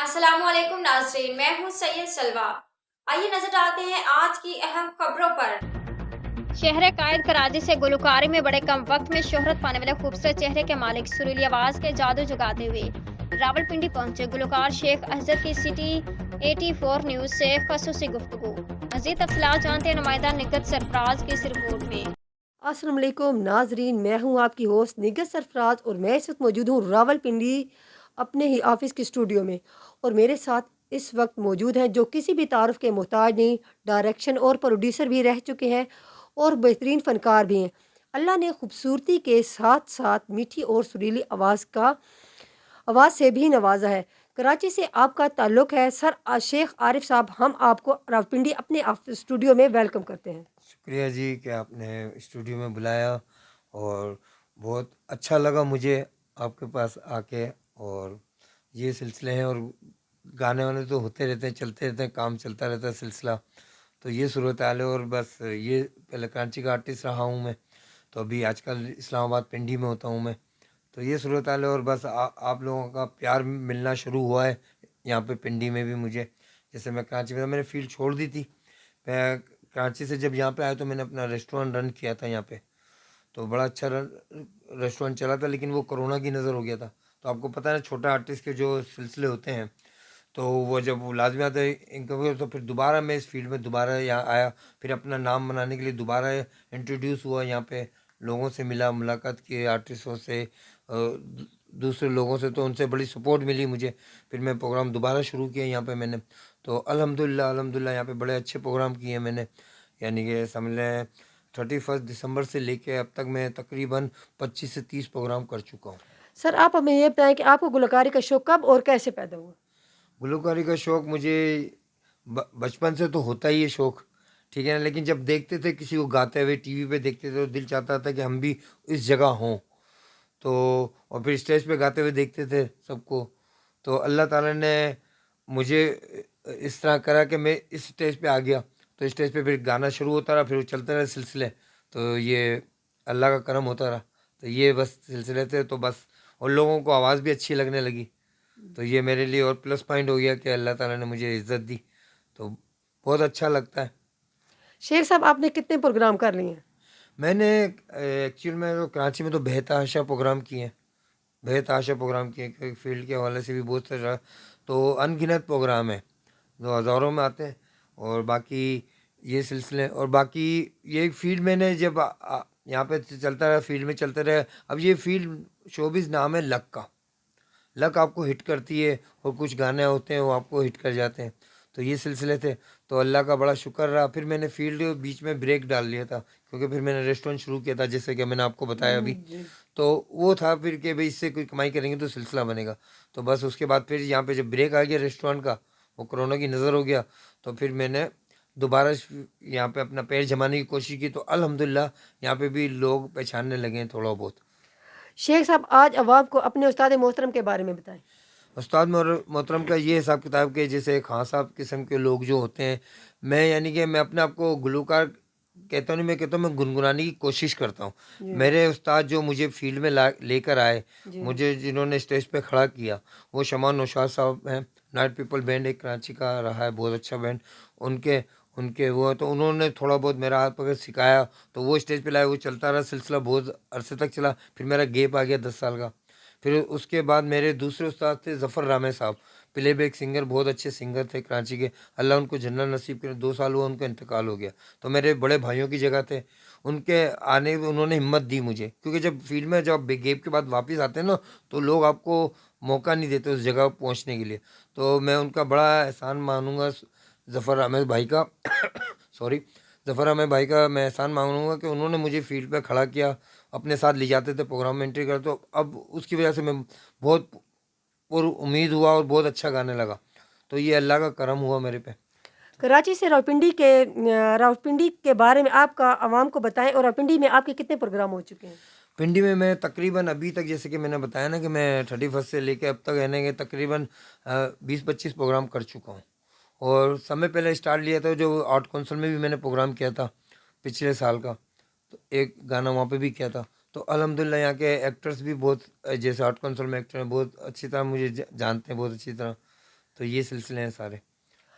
अस्सलामुअलैकुम नाज़रीन, मैं हूँ सैयद सलवा। आइए नजर डालते हैं आज की अहम खबरों पर। शहर कायद कराची से गुलकारी में बड़े कम वक्त में शोहरत पाने वाले खूबसूरत चेहरे के मालिक सुरीली आवाज के जादू जगाते हुए रावलपिंडी पहुंचे गुलकार शेख अजहर की सिटी 84 न्यूज से खसूसी गुफ्तगू। मजीद तफसीलात जानते हैं नुमाइंदा निगत सरफराज की इस रिपोर्ट में। अस्सलाम वालेकुम नाजरीन, मैं हूं आपकी होस्ट निगत सरफराज और मैं इस वक्त मौजूद हूं रावलपिंडी अपने ही ऑफिस के स्टूडियो में। और मेरे साथ इस वक्त मौजूद हैं जो किसी भी तारुफ के मोहताज नहीं, डायरेक्शन और प्रोड्यूसर भी रह चुके हैं और बेहतरीन फ़नकार भी हैं। अल्लाह ने खूबसूरती के साथ साथ मीठी और सुरीली आवाज़ से भी नवाजा है। कराची से आपका ताल्लुक़ है सर शेख आरिफ साहब, हम आपको रावलपिंडी अपने स्टूडियो में वेलकम करते हैं। शुक्रिया जी कि आपने स्टूडियो में बुलाया और बहुत अच्छा लगा मुझे आपके पास आके। और ये सिलसिले हैं और गाने वाने तो होते रहते हैं, चलते रहते हैं, काम चलता रहता है सिलसिला। तो ये सूरत हाल है और बस ये पहले कराची का आर्टिस्ट रहा हूँ मैं, तो अभी आजकल इस्लामाबाद पिंडी में होता हूँ मैं। तो ये सूरत हाल है और बस आप लोगों का प्यार मिलना शुरू हुआ है यहाँ पे पिंडी में भी मुझे। जैसे मैं कराची में था, मैंने फील्ड छोड़ दी थी। मैं कराची से जब यहाँ पे आया तो मैंने अपना रेस्टोरेंट रन किया था यहाँ पे, तो बड़ा अच्छा रेस्टोरेंट चला था, लेकिन वो कोरोना की नज़र हो गया था। तो आपको पता है ना, छोटा आर्टिस्ट के जो सिलसिले होते हैं तो वो जब वो लाजमी आता है इनकम, तो फिर दोबारा मैं इस फील्ड में दोबारा यहाँ आया, फिर अपना नाम बनाने के लिए दोबारा इंट्रोड्यूस हुआ यहाँ पे। लोगों से मिला, मुलाकात की आर्टिस्टों से, दूसरे लोगों से, तो उनसे बड़ी सपोर्ट मिली मुझे। फिर मैं प्रोग्राम दोबारा शुरू किया यहाँ पे मैंने। तो अल्हम्दुलिल्लाह अल्हम्दुलिल्लाह यहाँ पे बड़े अच्छे प्रोग्राम किए हैं मैंने। यानी कि समझ लें 31 दिसंबर से लेके अब तक मैं तकरीबन 25 से 30 प्रोग्राम कर चुका हूँ। सर आप हमें ये बताएं कि आपको गुलकारी का शौक कब और कैसे पैदा हुआ? गुलकारी का शौक़ मुझे बचपन से तो होता ही है शौक़, ठीक है ना। लेकिन जब देखते थे किसी को गाते हुए टीवी पे देखते थे तो दिल चाहता था कि हम भी इस जगह हों। तो और फिर स्टेज पे गाते हुए देखते थे सबको। तो अल्लाह ताला ने मुझे इस तरह करा कि मैं इस स्टेज पे आ गया। तो स्टेज पे फिर गाना शुरू होता रहा, फिर वो चलते रहे सिलसिले। तो ये अल्लाह का करम होता रहा। तो ये बस सिलसिले थे, तो बस और लोगों को आवाज़ भी अच्छी लगने लगी। तो ये मेरे लिए और प्लस पॉइंट हो गया कि अल्लाह ताला ने मुझे इज़्ज़त दी। तो बहुत अच्छा लगता है। शेख साहब आपने कितने प्रोग्राम कर लिए हैं? मैंने एक्चुअल में तो कराची में तो बेतहाशा प्रोग्राम किए हैं, बेतहाशा प्रोग्राम किए, क्योंकि फील्ड के हवाले से भी बहुत सारा, तो अनगिनत प्रोग्राम है जो हज़ारों में आते हैं। और बाकी ये सिलसिले, और बाकी ये फील्ड मैंने जब यहाँ पे चलता रहा, फील्ड में चलते रहे। अब ये फील्ड शोबिज़ नाम है लक का। लक आपको हिट करती है और कुछ गाने होते हैं वो आपको हिट कर जाते हैं। तो ये सिलसिले थे। तो अल्लाह का बड़ा शुक्र रहा। फिर मैंने फील्ड बीच में ब्रेक डाल लिया था, क्योंकि फिर मैंने रेस्टोरेंट शुरू किया था, जैसे कि मैंने आपको बताया अभी। जी। तो वो था फिर कि भाई इससे कोई कमाई करेंगे तो सिलसिला बनेगा। तो बस उसके बाद फिर यहाँ पे जब ब्रेक आ गया रेस्टोरेंट का, वो कोरोना की नज़र हो गया, तो फिर मैंने दोबारा यहाँ पे अपना पैर जमाने की कोशिश की। तो अल्हम्दुलिल्लाह यहाँ पे भी लोग पहचानने लगे हैं थोड़ा बहुत। शेख साहब आज अवाम को अपने उस्ताद मोहतरम के बारे में बताएं। उस्ताद मोहतरम का ये हिसाब किताब के, जैसे खां साहब किस्म के लोग जो होते हैं, मैं यानी कि मैं अपने आप को गुलकार कहता नहीं, मैं कहता हूँ मैं गुनगुनाने की कोशिश करता हूँ। जी। मेरे उस्ताद जो मुझे फील्ड में ला लेकर आए, जी। मुझे जिन्होंने स्टेज पे खड़ा किया, वो शमान नौशाद साहब हैं। नाइट पीपल बैंड एक कराची का रहा है, बहुत अच्छा बैंड। उनके उनके वो, तो उन्होंने थोड़ा बहुत मेरा हाथ पकड़ सिखाया। तो वो स्टेज पे लाए, वो चलता रहा सिलसिला, बहुत अरसे तक चला। फिर मेरा गैप आ गया 10 साल का। फिर उसके बाद मेरे दूसरे उस्ताद थे ज़फ़र रामे साहब, प्लेबैक सिंगर, बहुत अच्छे सिंगर थे कराची के। अल्लाह उनको जन्नत नसीब करे। 2 साल हुआ उनका इंतकाल हो गया। तो मेरे बड़े भाइयों की जगह थे। उनके आने उन्होंने हिम्मत दी मुझे, क्योंकि जब फील्ड में जब गैप के बाद वापस आते हैं ना, तो लोग आपको मौका नहीं देते उस जगह पहुंचने के लिए। तो मैं उनका बड़ा एहसान मानूंगा ज़फ़र अहमद भाई का सॉरी, ज़फ़र अहमद भाई का मैं एहसान मानूंगा कि उन्होंने मुझे फील्ड पे खड़ा किया, अपने साथ ले जाते थे प्रोग्राम में एंट्री कर। तो अब उसकी वजह से मैं बहुत और उम्मीद हुआ और बहुत अच्छा गाने लगा। तो ये अल्लाह का करम हुआ मेरे पे। कराची से रावलपिंडी के बारे में आपका अवाम को बताएं और रावलपिंडी में आपके कितने प्रोग्राम हो चुके हैं? पिंडी में मैं तकरीबन अभी तक, जैसे कि मैंने बताया ना कि मैं 31 से लेके अब तक रहने के तकरीबन 20-25 प्रोग्राम कर चुका हूँ। और समय पहले स्टार्ट लिया था जो आर्ट काउंसिल में भी मैंने प्रोग्राम किया था पिछले साल का, तो एक गाना वहाँ पे भी किया था। तो अल्हम्दुलिल्लाह यहाँ के एक्टर्स भी बहुत, जैसे आर्ट काउंसिल में एक्टर हैं, बहुत अच्छी तरह मुझे जानते हैं, बहुत अच्छी तरह। तो ये सिलसिले हैं सारे।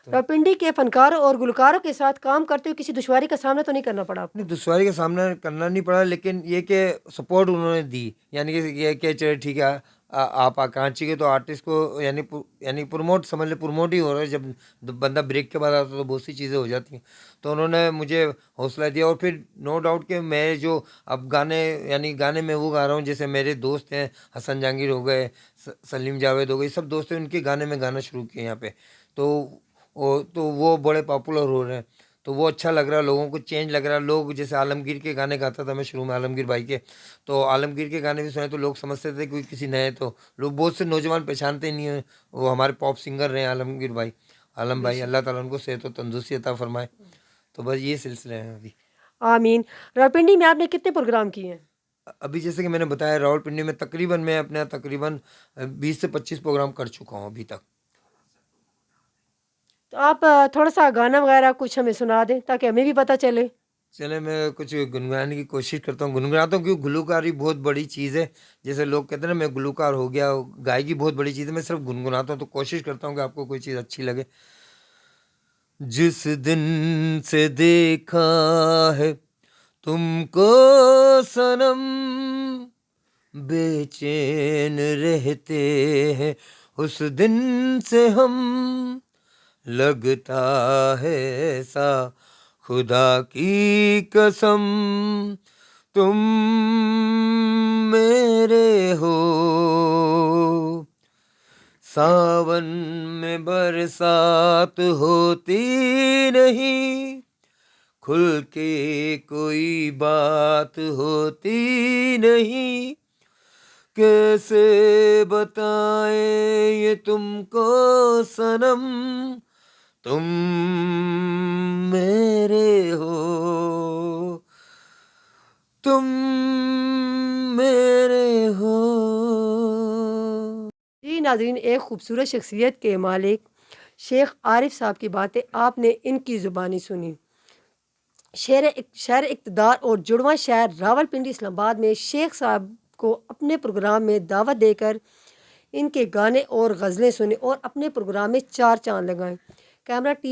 तो रावलपिंडी के फनकारों और गुलकारों के साथ काम करते हुए किसी दुश्वारी का सामना तो नहीं करना पड़ा आपको? नहीं, दुश्वारी का सामना करना नहीं पड़ा, लेकिन ये कि सपोर्ट उन्होंने दी, यानी कि ये कि चलो ठीक है, आप कराची के तो आर्टिस्ट को यानी प्रमोट समझ ले, प्रमोट ही हो रहा है। जब बंदा ब्रेक के बाद आता है तो बहुत सी चीज़ें हो जाती हैं, तो उन्होंने मुझे हौसला दिया। और फिर नो डाउट कि मैं जो अब गाने में वो गा रहा हूँ, जैसे मेरे दोस्त हैं हसन जहांगीर हो गए, सलीम जावेद हो गए, सब दोस्त हैं, उनके गाने में गाना शुरू किए यहाँ पे। तो वो बड़े पॉपुलर हो रहे हैं, तो वो अच्छा लग रहा है, लोगों को चेंज लग रहा है। लोग जैसे आलमगीर के गाने गाता था मैं शुरू में, आलमगीर भाई के, तो आलमगीर के गाने भी सुने तो लोग समझते थे कोई किसी नए, तो लोग बहुत से नौजवान पहचानते ही नहीं है, वो हमारे पॉप सिंगर रहे हैं आलमगीर भाई, आलम भाई, अल्लाह ताला उनको सेहत और तंदुरुस्ती अता फरमाए। तो बस ये सिलसिले हैं अभी। आमीन। रावलपिंडी में आपने कितने प्रोग्राम किए हैं? अभी जैसे कि मैंने बताया, रावलपिंडी में तकरीबन मैं अपने यहाँ तकरीबन 20 से 25 प्रोग्राम कर चुका हूँ अभी तक। तो आप थोड़ा सा गाना वगैरह कुछ हमें सुना दें ताकि हमें भी पता चले। चले, मैं कुछ गुनगुनाने की कोशिश करता हूँ, गुनगुनाता हूँ, क्योंकि गुलकारी बहुत बड़ी चीज़ है। जैसे लोग कहते हैं ना मैं गुलकार हो गया, गायकी बहुत बड़ी चीज़ है। मैं सिर्फ गुनगुनाता हूँ, तो कोशिश करता हूँ कि आपको कोई चीज़ अच्छी लगे। जिस दिन से देखा है तुमको सनम, बेचैन रहते हैं उस दिन से हम, लगता है ऐसा खुदा की कसम, तुम मेरे हो। सावन में बरसात होती नहीं, खुल के कोई बात होती नहीं, कैसे बताएं ये तुमको सनम, तुम मेरे हो, तुम मेरे हो। जी नाज़रीन, एक खूबसूरत शख्सियत के मालिक शेख आरिफ साहब की बातें आपने इनकी ज़ुबानी सुनी। शहर इक़्तिदार और जुड़वां शहर रावलपिंडी इस्लामाबाद में शेख साहब को अपने प्रोग्राम में दावत देकर इनके गाने और गज़लें सुने और अपने प्रोग्राम में चार चांद लगाएं। Camera team